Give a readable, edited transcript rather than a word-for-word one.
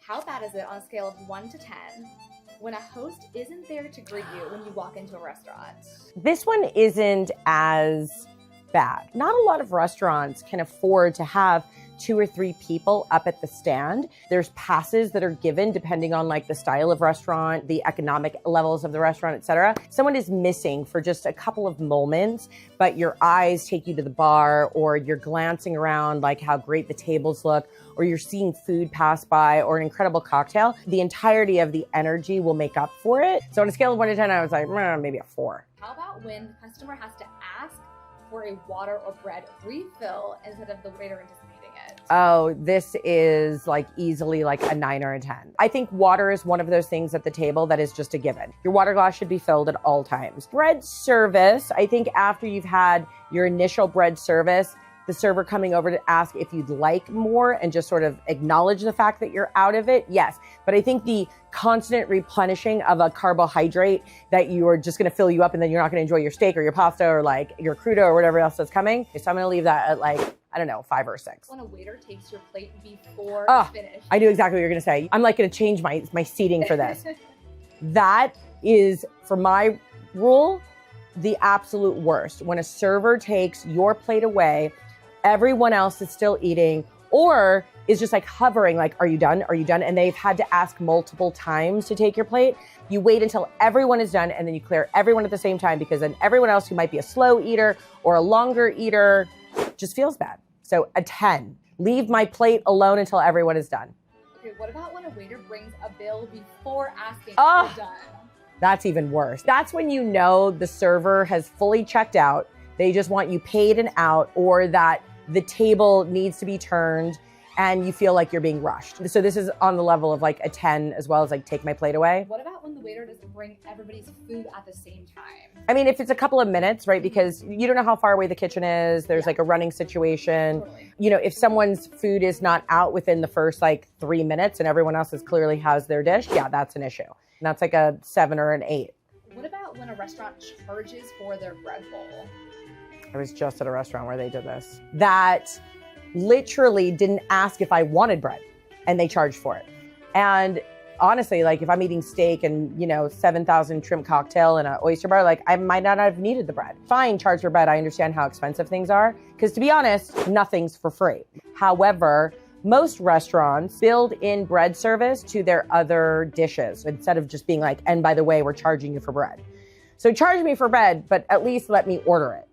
How bad is it on a scale of 1 to 10 when a host isn't there to greet you when you walk into a restaurant? This one isn't as bad. Not a lot of restaurants can afford to have 2 or 3 people up at the stand. There's passes that are given depending on like the style of restaurant, the economic levels of the restaurant, etc. Someone is missing for just a couple of moments, but your eyes take you to the bar, or you're glancing around like how great the tables look, or you're seeing food pass by, or an incredible cocktail. The entirety of the energy will make up for it. So on a scale of 1 to 10, I was like, maybe a 4. How about when the customer has to ask for a water or bread refill instead of the waiter anticipating it? Oh, this is like easily like a 9 or a 10. I think water is one of those things at the table that is just a given. Your water glass should be filled at all times. Bread service, I think after you've had your initial bread service, the server coming over to ask if you'd like more and just sort of acknowledge the fact that you're out of it, yes. But I think the constant replenishing of a carbohydrate that you are just going to fill you up and then you're not going to enjoy your steak or your pasta or like your crudo or whatever else that's coming. So I'm going to leave that at like, I don't know, 5 or 6. When a waiter takes your plate before it's finished. I knew exactly what you're going to say. I'm like going to change my seating for this. That is, for my rule, the absolute worst. When a server takes your plate away, everyone else is still eating, or is just like hovering, like, are you done? Are you done? And they've had to ask multiple times to take your plate. You wait until everyone is done and then you clear everyone at the same time, because then everyone else who might be a slow eater or a longer eater just feels bad. So a 10. Leave my plate alone until everyone is done. Okay, what about when a waiter brings a bill before asking if you're done? That's even worse. That's when you know the server has fully checked out. They just want you paid and out, or that the table needs to be turned and you feel like you're being rushed. So this is on the level of like a 10, as well as like take my plate away. What about when the waiter doesn't bring everybody's food at the same time? I mean, if it's a couple of minutes, right? Because you don't know how far away the kitchen is. There's like a running situation. Totally. You know, if someone's food is not out within the first like 3 minutes and everyone else clearly has their dish, yeah, that's an issue. And that's like a 7 or an 8. What about when a restaurant charges for their bread bowl? I was just at a restaurant where they did this. That literally didn't ask if I wanted bread, and they charged for it. And honestly, like if I'm eating steak and, you know, 7,000 shrimp cocktail and an oyster bar, like I might not have needed the bread. Fine, charge for bread. I understand how expensive things are, because to be honest, nothing's for free. However, most restaurants build in bread service to their other dishes instead of just being like, and by the way, we're charging you for bread. So charge me for bread, but at least let me order it.